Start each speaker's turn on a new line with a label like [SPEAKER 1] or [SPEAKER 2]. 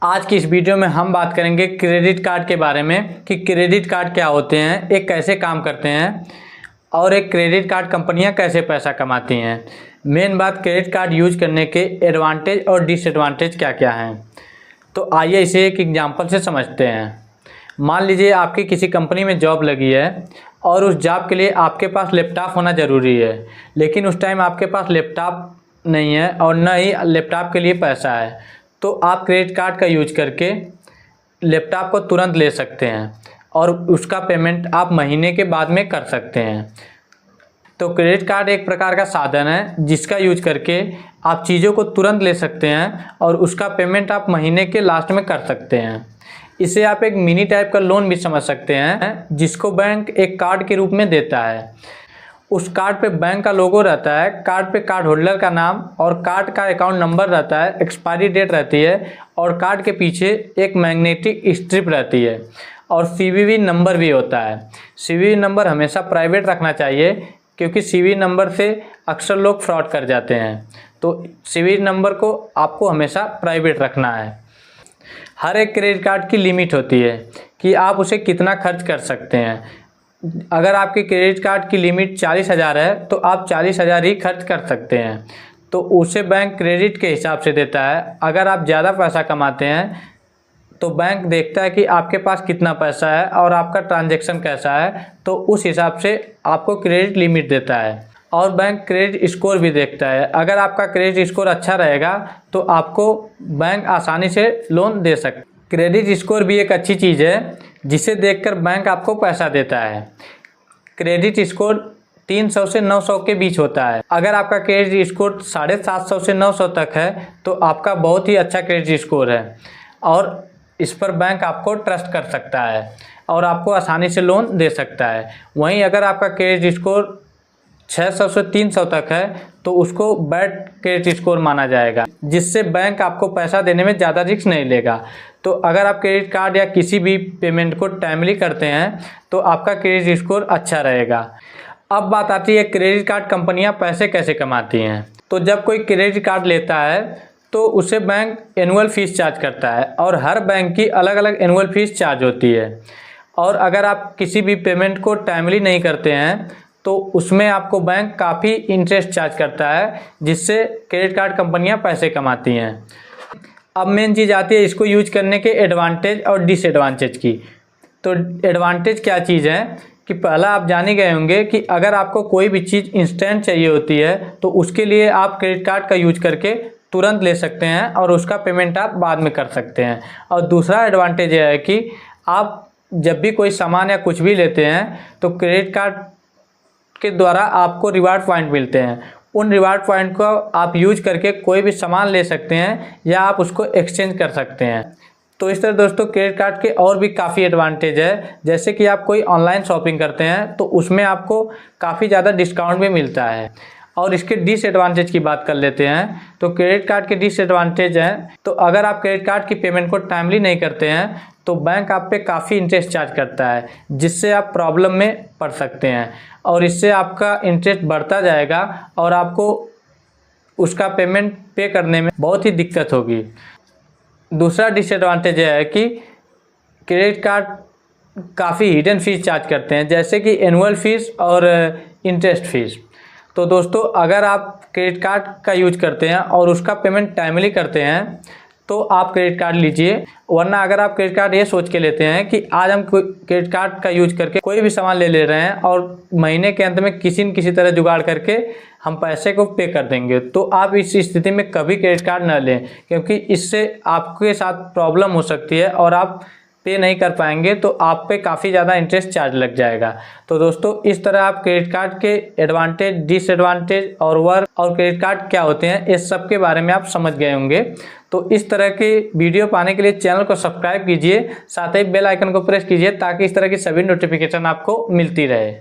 [SPEAKER 1] आज की इस वीडियो में हम बात करेंगे क्रेडिट कार्ड के बारे में कि क्रेडिट कार्ड क्या होते हैं, एक कैसे काम करते हैं और एक क्रेडिट कार्ड कंपनियां कैसे पैसा कमाती हैं। मेन बात क्रेडिट कार्ड यूज करने के एडवांटेज और डिसएडवांटेज क्या क्या हैं। तो आइए इसे एक एग्जांपल से समझते हैं। मान लीजिए आपकी किसी कंपनी में जॉब लगी है और उस जॉब के लिए आपके पास लैपटॉप होना ज़रूरी है, लेकिन उस टाइम आपके पास लैपटॉप नहीं है और न ही लैपटॉप के लिए पैसा है। तो आप क्रेडिट कार्ड का यूज करके लैपटॉप को तुरंत ले सकते हैं और उसका पेमेंट आप महीने के बाद में कर सकते हैं। तो क्रेडिट कार्ड एक प्रकार का साधन है जिसका यूज करके आप चीज़ों को तुरंत ले सकते हैं और उसका पेमेंट आप महीने के लास्ट में कर सकते हैं। इसे आप एक मिनी टाइप का लोन भी समझ सकते हैं जिसको बैंक एक कार्ड के रूप में देता है। उस कार्ड पे बैंक का लोगो रहता है, कार्ड पे कार्ड होल्डर का नाम और कार्ड का अकाउंट नंबर रहता है, एक्सपायरी डेट रहती है और कार्ड के पीछे एक मैग्नेटिक स्ट्रिप रहती है और सीवीवी नंबर भी होता है। सीवीवी नंबर हमेशा प्राइवेट रखना चाहिए क्योंकि सीवीवी नंबर से अक्सर लोग फ्रॉड कर जाते हैं। तो सीवीवी नंबर को आपको हमेशा प्राइवेट रखना है। हर एक क्रेडिट कार्ड की लिमिट होती है कि आप उसे कितना खर्च कर सकते हैं। अगर आपके क्रेडिट कार्ड की लिमिट 40,000 है तो आप 40,000 ही खर्च कर सकते हैं। तो उसे बैंक क्रेडिट के हिसाब से देता है। अगर आप ज़्यादा पैसा कमाते हैं तो बैंक देखता है कि आपके पास कितना पैसा है और आपका ट्रांजैक्शन कैसा है, तो उस हिसाब से आपको क्रेडिट लिमिट देता है। और बैंक क्रेडिट स्कोर भी देखता है। अगर आपका क्रेडिट स्कोर अच्छा रहेगा तो आपको बैंक आसानी से लोन दे सकता है। क्रेडिट स्कोर भी एक अच्छी चीज़ है जिसे देखकर बैंक आपको पैसा देता है। क्रेडिट स्कोर 300 से 900 के बीच होता है। अगर आपका क्रेडिट स्कोर 750 से 900 तक है तो आपका बहुत ही अच्छा क्रेडिट स्कोर है और इस पर बैंक आपको ट्रस्ट कर सकता है और आपको आसानी से लोन दे सकता है। वहीं अगर आपका क्रेडिट स्कोर 600 से 300 तक है तो उसको बैड क्रेडिट स्कोर माना जाएगा, जिससे बैंक आपको पैसा देने में ज़्यादा रिस्क नहीं लेगा। तो अगर आप क्रेडिट कार्ड या किसी भी पेमेंट को टाइमली करते हैं तो आपका क्रेडिट स्कोर अच्छा रहेगा। अब बात आती है क्रेडिट कार्ड कंपनियां पैसे कैसे कमाती हैं। तो जब कोई क्रेडिट कार्ड लेता है तो उसे बैंक एनुअल फीस चार्ज करता है और हर बैंक की अलग अलग एनुअल फीस चार्ज होती है। और अगर आप किसी भी पेमेंट को टाइमली नहीं करते हैं तो उसमें आपको बैंक काफ़ी इंटरेस्ट चार्ज करता है, जिससे क्रेडिट कार्ड कंपनियां पैसे कमाती हैं। अब मेन चीज़ आती है इसको यूज करने के एडवांटेज और डिसएडवांटेज की। तो एडवांटेज क्या चीज़ है कि पहला आप जान ही गए होंगे कि अगर आपको कोई भी चीज़ इंस्टेंट चाहिए होती है तो उसके लिए आप क्रेडिट कार्ड का यूज करके तुरंत ले सकते हैं और उसका पेमेंट आप बाद में कर सकते हैं। और दूसरा एडवांटेज यह है कि आप जब भी कोई सामान या कुछ भी लेते हैं तो क्रेडिट कार्ड के द्वारा आपको रिवार्ड पॉइंट मिलते हैं। उन रिवार्ड पॉइंट को आप यूज करके कोई भी सामान ले सकते हैं या आप उसको एक्सचेंज कर सकते हैं। तो इस तरह दोस्तों क्रेडिट कार्ड के और भी काफ़ी एडवांटेज है। जैसे कि आप कोई ऑनलाइन शॉपिंग करते हैं तो उसमें आपको काफ़ी ज़्यादा डिस्काउंट भी मिलता है। और इसके डिसएडवांटेज की बात कर लेते हैं। तो क्रेडिट कार्ड के डिसएडवांटेज हैं, तो अगर आप क्रेडिट कार्ड की पेमेंट को टाइमली नहीं करते हैं तो बैंक आप पे काफ़ी इंटरेस्ट चार्ज करता है, जिससे आप प्रॉब्लम में पड़ सकते हैं और इससे आपका इंटरेस्ट बढ़ता जाएगा और आपको उसका पेमेंट पे करने में बहुत ही दिक्कत होगी। दूसरा डिसएडवांटेज यह है कि क्रेडिट कार्ड काफ़ी हिडन फीस चार्ज करते हैं, जैसे कि एनुअल फीस और इंटरेस्ट फीस। तो दोस्तों अगर आप क्रेडिट कार्ड का यूज करते हैं और उसका पेमेंट टाइमली करते हैं तो आप क्रेडिट कार्ड लीजिए। वरना अगर आप क्रेडिट कार्ड ये सोच के लेते हैं कि आज हम क्रेडिट कार्ड का यूज करके कोई भी सामान ले रहे हैं और महीने के अंत में किसी न किसी तरह जुगाड़ करके हम पैसे को पे कर देंगे, तो आप इस स्थिति में कभी क्रेडिट कार्ड न लें, क्योंकि इससे आपके साथ प्रॉब्लम हो सकती है और आप पे नहीं कर पाएंगे तो आप पे काफ़ी ज़्यादा इंटरेस्ट चार्ज लग जाएगा। तो दोस्तों इस तरह आप क्रेडिट कार्ड के एडवांटेज, डिसएडवांटेज और क्रेडिट कार्ड क्या होते हैं इस सब के बारे में आप समझ गए होंगे। तो इस तरह के वीडियो पाने के लिए चैनल को सब्सक्राइब कीजिए, साथ ही बेल आइकन को प्रेस कीजिए ताकि इस तरह की सभी नोटिफिकेशन आपको मिलती रहे।